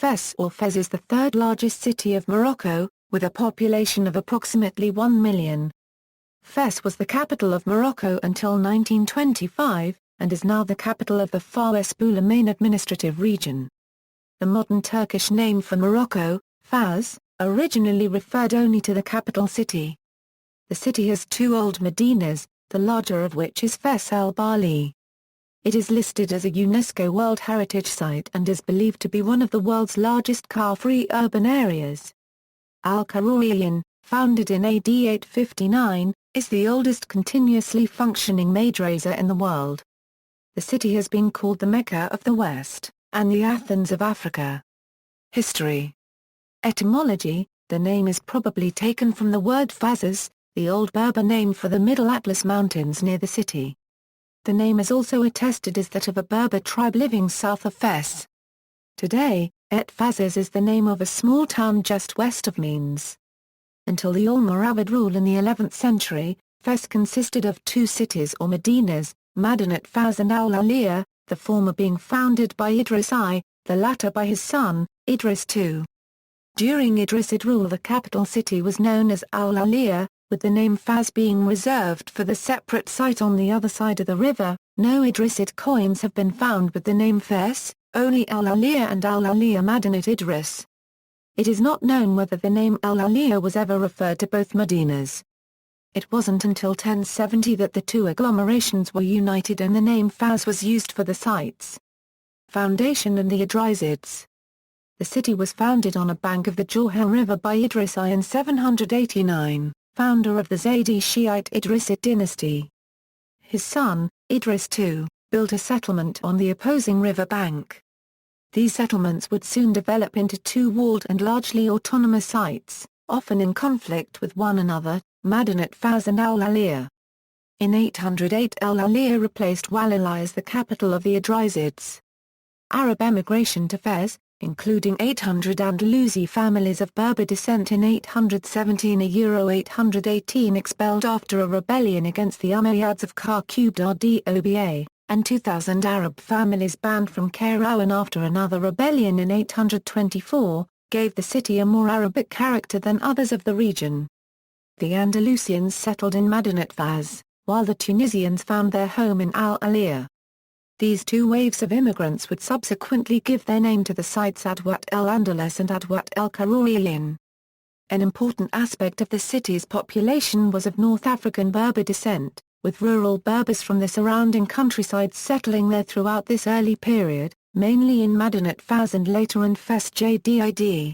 Fès or Fez is the third largest city of Morocco, with a population of approximately 1 million. Fès was the capital of Morocco until 1925, and is now the capital of the Fès-Boulemane administrative region. The modern Turkish name for Morocco, Fez, originally referred only to the capital city. The city has two old medinas, the larger of which is Fès el-Bali. It is listed as a UNESCO World Heritage Site and is believed to be one of the world's largest car-free urban areas. Al-Qarawiyyin, founded in AD 859, is the oldest continuously functioning madrasa in the world. The city has been called the Mecca of the West, and the Athens of Africa. History. Etymology. The name is probably taken from the word Fazes, the old Berber name for the Middle Atlas Mountains near the city. The name is also attested as that of a Berber tribe living south of Fès. Today, Et Fazes is the name of a small town just west of Means. Until the Almoravid rule in the 11th century, Fès consisted of two cities or medinas, Madinat Faz and Al-Aliyah, the former being founded by Idris I, the latter by his son, Idris II. During Idrisid rule the capital city was known as Al-Aliyah, with the name Faz being reserved for the separate site on the other side of the river. No Idrisid coins have been found with the name Fès, only Al-Aliyah and Al-Aliyah Madinat Idris. It is not known whether the name Al-Aliyah was ever referred to both medinas. It wasn't until 1070 that the two agglomerations were united and the name Faz was used for the sites. Foundation and the Idrisids. The city was founded on a bank of the Jorha River by Idris I in 789, founder of the Zaydi Shiite Idrisid dynasty. His son, Idris II, built a settlement on the opposing river bank. These settlements would soon develop into two walled and largely autonomous sites, often in conflict with one another, Madinat Faz and Al-Aliyah. In 808 Al-Aliyah replaced Walilai as the capital of the Idrisids. Arab emigration to Fez, including 800 Andalusi families of Berber descent in 817 818 expelled after a rebellion against the Umayyads of Kar-Doba, and 2,000 Arab families banned from Kairouan after another rebellion in 824, gave the city a more Arabic character than others of the region. The Andalusians settled in Madinat Faz, while the Tunisians found their home in Al-Aliyah. These two waves of immigrants would subsequently give their name to the sites Adwat el-Andalus and Adwat el-Qarawiyyin. An important aspect of the city's population was of North African Berber descent, with rural Berbers from the surrounding countryside settling there throughout this early period, mainly in Madinat Faz and later in Fes Jdid.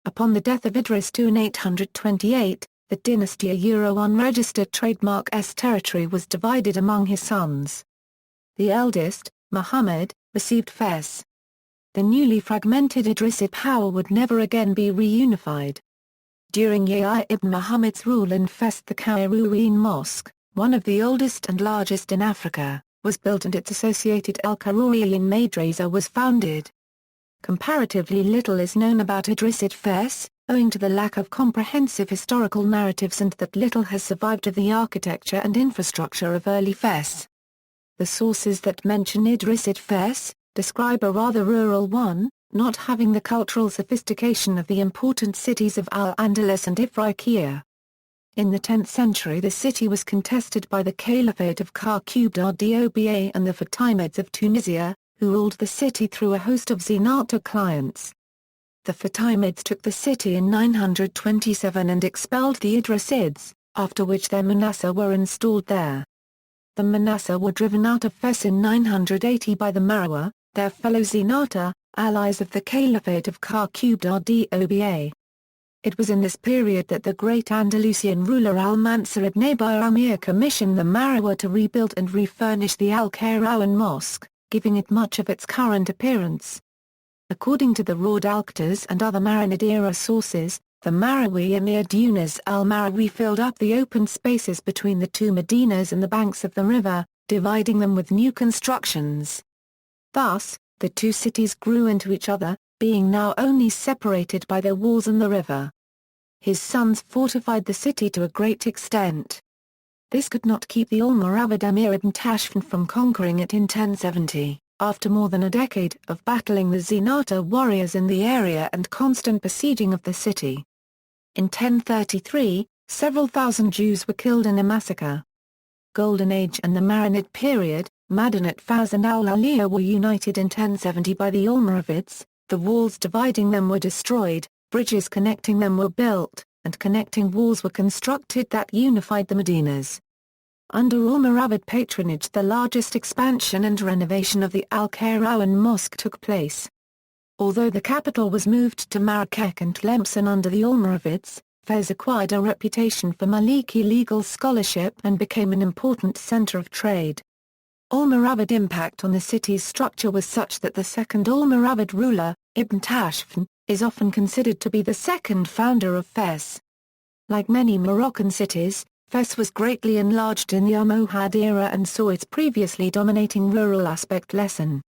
Upon the death of Idris II in 828, the dynasty unregistered trademark S territory was divided among his sons. The eldest, Muhammad, received Fez. The newly fragmented Idrisid power would never again be reunified. During Yahya ibn Muhammad's rule in Fez, the Kairouan Mosque, one of the oldest and largest in Africa, was built and its associated El-Qarawiyyin madrasa was founded. Comparatively little is known about Idrisid Fez, owing to the lack of comprehensive historical narratives and that little has survived of the architecture and infrastructure of early Fez. The sources that mention Idrisid Fez describe a rather rural one, not having the cultural sophistication of the important cities of Al-Andalus and Ifriqiya. In the 10th century the city was contested by the Caliphate of Kar-Doba and the Fatimids of Tunisia, who ruled the city through a host of Zenata clients. The Fatimids took the city in 927 and expelled the Idrisids, after which their Manasseh were installed there. The Manasseh were driven out of Fez in 980 by the Marwa, their fellow Zenata, allies of the Caliphate of Kar-Doba. It was in this period that the great Andalusian ruler Al-Mansur ibn Amir commissioned the Marwa to rebuild and refurnish the Al-Kairouan Mosque, giving it much of its current appearance. According to the Raud al-Qtas and other Marinid-era sources, the Marawi Emir Dunas al-Marawi filled up the open spaces between the two medinas and the banks of the river, dividing them with new constructions. Thus, the two cities grew into each other, being now only separated by their walls and the river. His sons fortified the city to a great extent. This could not keep the Almoravid Emir ibn Tashfin from conquering it in 1070. after more than a decade of battling the Zenata warriors in the area and constant besieging of the city. In 1033, several thousand Jews were killed in a massacre. Golden Age and the Marinid period, Madinat Fez and Al-Aliya were united in 1070 by the Almoravids, the walls dividing them were destroyed, bridges connecting them were built, and connecting walls were constructed that unified the Medinas. Under Almoravid patronage the largest expansion and renovation of the Al-Qayrawan Mosque took place. Although the capital was moved to Marrakech and Tlemcen under the Almoravids, Fez acquired a reputation for Maliki legal scholarship and became an important center of trade. Almoravid impact on the city's structure was such that the second Almoravid ruler, Ibn Tashfin, is often considered to be the second founder of Fez. Like many Moroccan cities, Fez was greatly enlarged in the Almohad era and saw its previously dominating rural aspect lessen.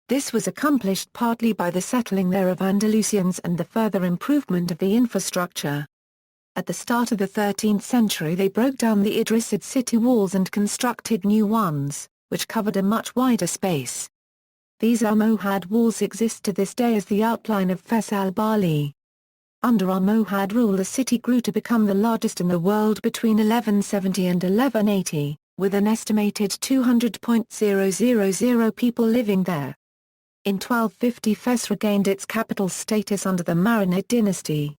This was accomplished partly by the settling there of Andalusians and the further improvement of the infrastructure. At the start of the 13th century they broke down the Idrisid city walls and constructed new ones, which covered a much wider space. These Almohad walls exist to this day as the outline of Fes al-Bali. Under Almohad rule the city grew to become the largest in the world between 1170 and 1180, with an estimated 200,000 people living there. In 1250 Fes regained its capital status under the Marinid dynasty.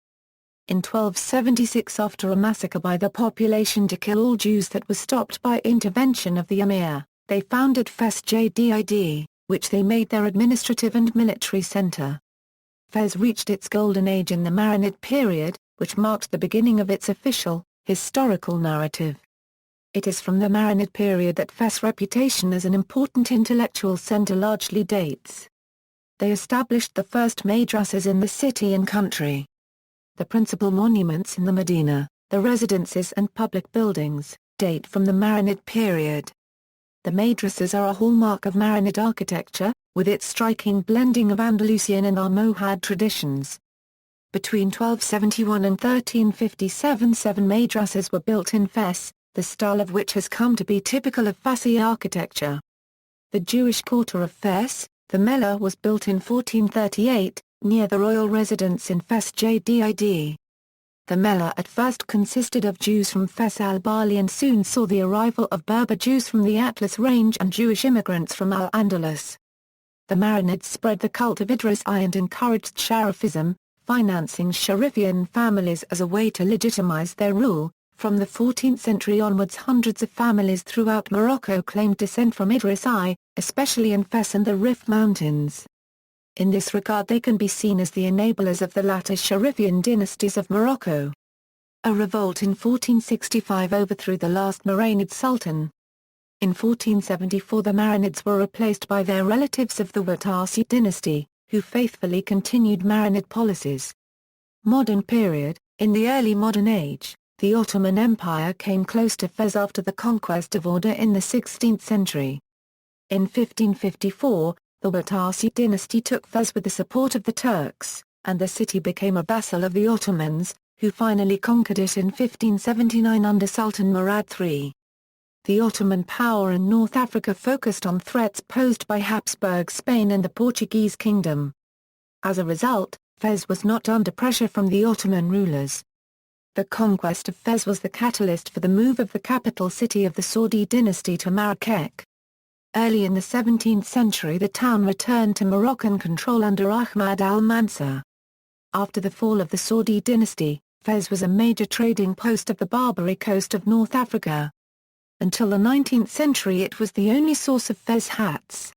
In 1276 after a massacre by the population to kill all Jews that was stopped by intervention of the Emir, they founded Fes-Jdid, which they made their administrative and military center. Fez reached its golden age in the Marinid period, which marked the beginning of its official, historical narrative. It is from the Marinid period that Fez's reputation as an important intellectual center largely dates. They established the first madrasas in the city and country. The principal monuments in the Medina, the residences and public buildings, date from the Marinid period. The madrasas are a hallmark of Marinid architecture, with its striking blending of Andalusian and Almohad traditions. Between 1271 and 1357 7 madrasas were built in Fes, the style of which has come to be typical of Fassi architecture. The Jewish quarter of Fes, the Mellah, was built in 1438, near the royal residence in Fes-Jdid. The Mellah at first consisted of Jews from Fes al-Bali and soon saw the arrival of Berber Jews from the Atlas Range and Jewish immigrants from Al-Andalus. The Marinids spread the cult of Idris I and encouraged Sharifism, financing Sharifian families as a way to legitimize their rule. From the 14th century onwards hundreds of families throughout Morocco claimed descent from Idris I, especially in Fes and the Rif Mountains. In this regard they can be seen as the enablers of the latter Sharifian dynasties of Morocco. A revolt in 1465 overthrew the last Marinid sultan. In 1474 the Marinids were replaced by their relatives of the Wattasi dynasty, who faithfully continued Marinid policies. Modern period. In the early modern age, the Ottoman Empire came close to Fez after the conquest of Orda in the 16th century. In 1554, the Wattasi dynasty took Fez with the support of the Turks, and the city became a vassal of the Ottomans, who finally conquered it in 1579 under Sultan Murad III. The Ottoman power in North Africa focused on threats posed by Habsburg Spain and the Portuguese kingdom. As a result, Fez was not under pressure from the Ottoman rulers. The conquest of Fez was the catalyst for the move of the capital city of the Saudi dynasty to Marrakech. Early in the 17th century the town returned to Moroccan control under Ahmad al-Mansur. After the fall of the Saudi dynasty, Fez was a major trading post of the Barbary coast of North Africa. Until the 19th century it was the only source of Fez hats.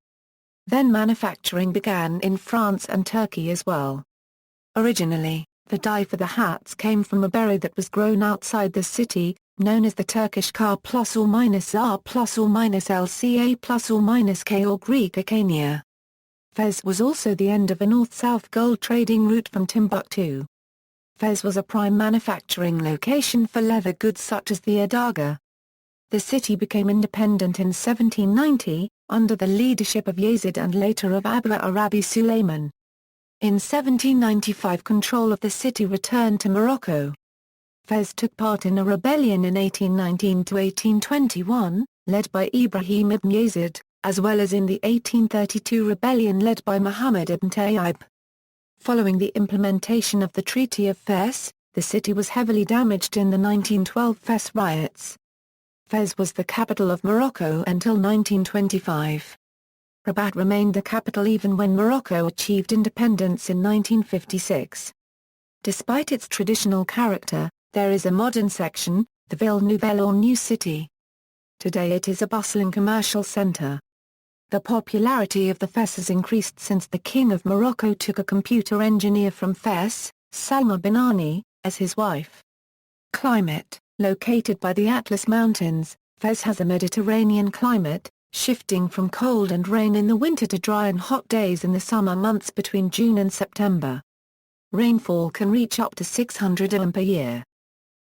Then manufacturing began in France and Turkey as well. Originally, the dye for the hats came from a berry that was grown outside the city, known as the Turkish Kar ±R ±LCA ±K or Greek Acania. Fez was also the end of a north-south gold trading route from Timbuktu. Fez was a prime manufacturing location for leather goods such as the adaga. The city became independent in 1790, under the leadership of Yazid and later of Abu Arabi Suleiman. In 1795 control of the city returned to Morocco. Fez took part in a rebellion in 1819–1821, led by Ibrahim ibn Yazid, as well as in the 1832 rebellion led by Muhammad ibn Tayyib. Following the implementation of the Treaty of Fès, the city was heavily damaged in the 1912 Fès riots. Fès was the capital of Morocco until 1925. Rabat remained the capital even when Morocco achieved independence in 1956. Despite its traditional character, there is a modern section, the Ville Nouvelle or New City. Today it is a bustling commercial center. The popularity of the Fès has increased since the King of Morocco took a computer engineer from Fès, Salma Binani, as his wife. Climate: located by the Atlas Mountains, Fès has a Mediterranean climate, shifting from cold and rain in the winter to dry and hot days in the summer months between June and September. Rainfall can reach up to 600 mm per year.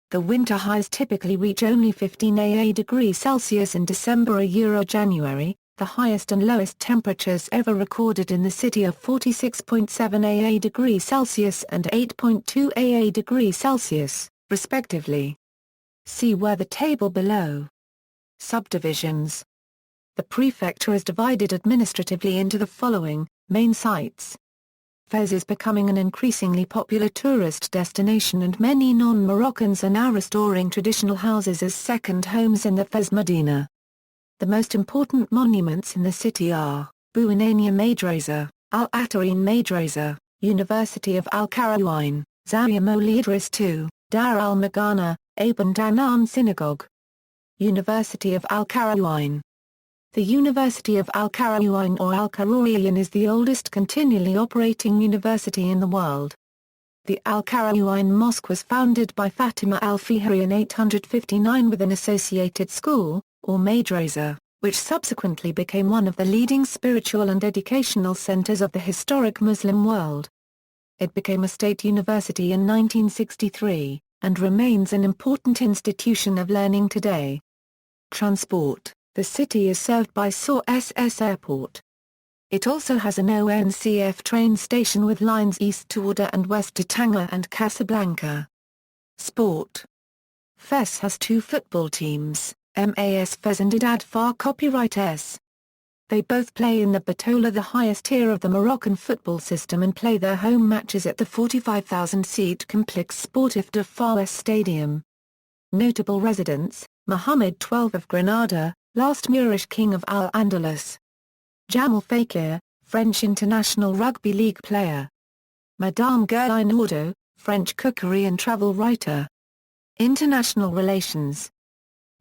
The winter highs typically reach only 15 degrees Celsius in December/January, the highest and lowest temperatures ever recorded in the city of 46.7 degrees Celsius and 8.2 degrees Celsius, respectively. See weather table below. Subdivisions. The prefecture is divided administratively into the following main sites. Fès is becoming an increasingly popular tourist destination and many non-Moroccans are now restoring traditional houses as second homes in the Fès Medina. The most important monuments in the city are, Bouanania Madrasa, Al-Attarine Madrasa, University of Al-Qarawiyyin, Zawiya Moli Idris II, Dar al-Magana, Ibn Danan Synagogue. University of Al-Qarawiyyin. The University of Al-Qarawiyyin or Al-Qarawiyyin is the oldest continually operating university in the world. The Al-Qarawiyyin Mosque was founded by Fatima al-Fihri in 859 with an associated school, or madrasa, which subsequently became one of the leading spiritual and educational centers of the historic Muslim world. It became a state university in 1963, and remains an important institution of learning today. Transport. The city is served by Sour SS Airport. It also has an ONCF train station with lines east to Ouidah and west to Tanger and Casablanca. Sport. Fès has two football teams, MAS Fès and Idad Far Copyright S. They both play in the Batola, the highest tier of the Moroccan football system, and play their home matches at the 45,000-seat Complex Sportif de Fès Stadium. Notable residents: Mohammed XII of Granada, last Moorish king of Al-Andalus. Jamal Fekir, French international rugby league player. Madame Gerline Ordo, French cookery and travel writer. International relations.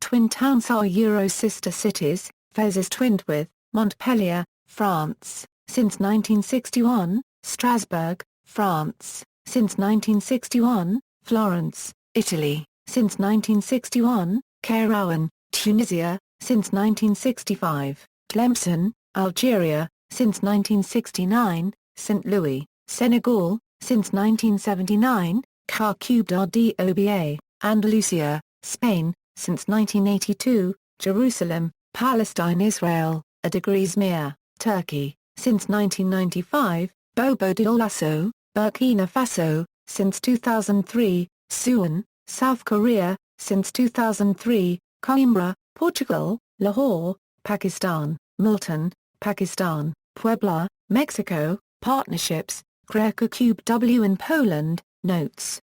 Twin towns are Euro-sister cities. Fès is twinned with Montpellier, France, since 1961, Strasbourg, France, since 1961, Florence, Italy, since 1961, Kairouan, Tunisia, since 1965, Tlemcen, Algeria, since 1969, St. Louis, Senegal, since 1979, Kharkiv d'Oba, Andalusia, Spain, since 1982, Jerusalem, Palestine Israel, Izmir, Turkey, since 1995, Bobo Dioulasso, Burkina Faso, since 2003, Suwon, South Korea, since 2003, Coimbra, Portugal, Lahore, Pakistan, Multan, Pakistan, Puebla, Mexico, Partnerships, Kraków W in Poland, Notes.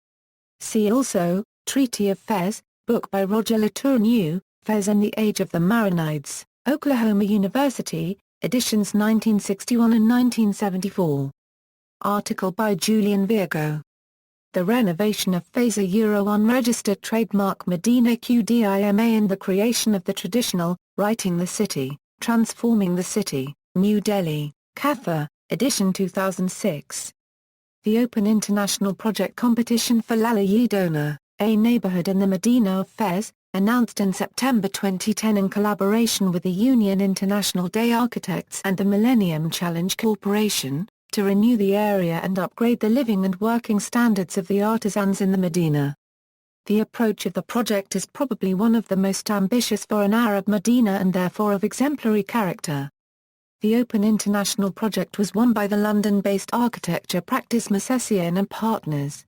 See also, Treaty of Fès, book by Roger Latourneau, Fès and the Age of the Maronides, Oklahoma University, editions 1961 and 1974. Article by Julian Virgo. The renovation of Fès, a unregistered trademark Medina Qdima, and the creation of the traditional, writing the city, transforming the city, New Delhi, Katha, edition 2006. The Open International Project Competition for Lala Yidona, a neighborhood in the Medina of Fès, announced in September 2010 in collaboration with the Union International Day Architects and the Millennium Challenge Corporation, to renew the area and upgrade the living and working standards of the artisans in the Medina. The approach of the project is probably one of the most ambitious for an Arab Medina and therefore of exemplary character. The Open International Project was won by the London-based architecture practice Massessian and Partners.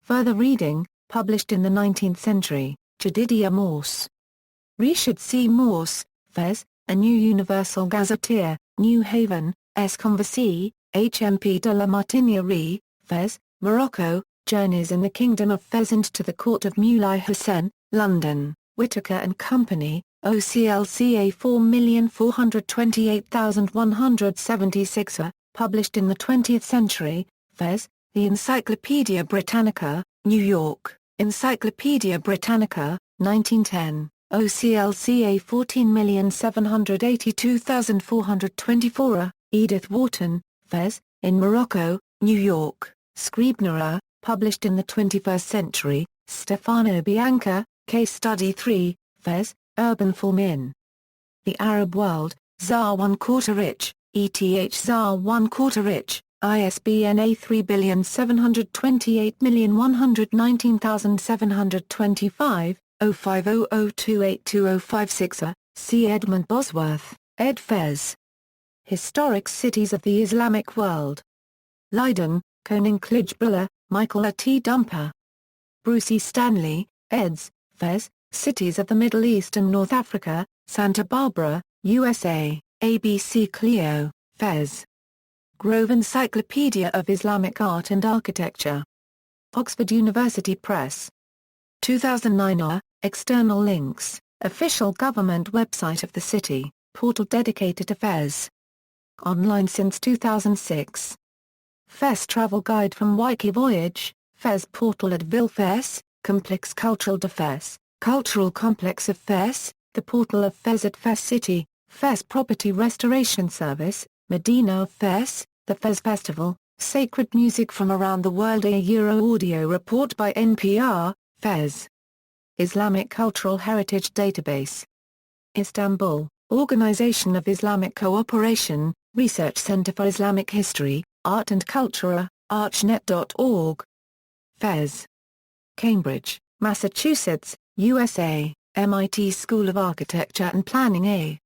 Further reading, published in the 19th century, Jedidia Morse. Richard C. Morse, Fès, A New Universal Gazetteer, New Haven, Converse, HMP de la Martinière, Fez, Morocco, Journeys in the Kingdom of Fez and to the Court of Moulay Hassan, London, Whitaker and Company, OCLCA 4428176, published in the 20th century, Fez, the Encyclopaedia Britannica, New York, Encyclopaedia Britannica, 1910, OCLCA 14782424, Edith Wharton, Fez, in Morocco, New York, Scribner, published in the 21st century, Stefano Bianca, Case Study 3, Fez, Urban Form in the Arab World, ZAR 1/4 Rich, ETH ZAR 1/4 Rich, ISBN A3781119,725, 0500282056, C. Edmund Bosworth, ed. Fez. Historic Cities of the Islamic World. Leiden, Koninklijke Brille, Michael A. T. Dumper. Bruce E. Stanley, eds., Fez, Cities of the Middle East and North Africa, Santa Barbara, USA, ABC Clio, Fez. Grove Encyclopedia of Islamic Art and Architecture. Oxford University Press. 2009. External links, official government website of the city, portal dedicated to Fez. Online since 2006. Fez Travel Guide from Wiki Voyage, Fez Portal at Ville Fez, Complex Cultural de Fez, Cultural Complex of Fez, the Portal of Fez at Fez City, Fez Property Restoration Service, Medina of Fez, the Fez Festival, Sacred Music from Around the World Audio report by NPR, Fez. Islamic Cultural Heritage Database. Istanbul, Organization of Islamic Cooperation, Research Center for Islamic History, Art and Culture, archnet.org. Fez. Cambridge, Massachusetts, USA, MIT School of Architecture and Planning A.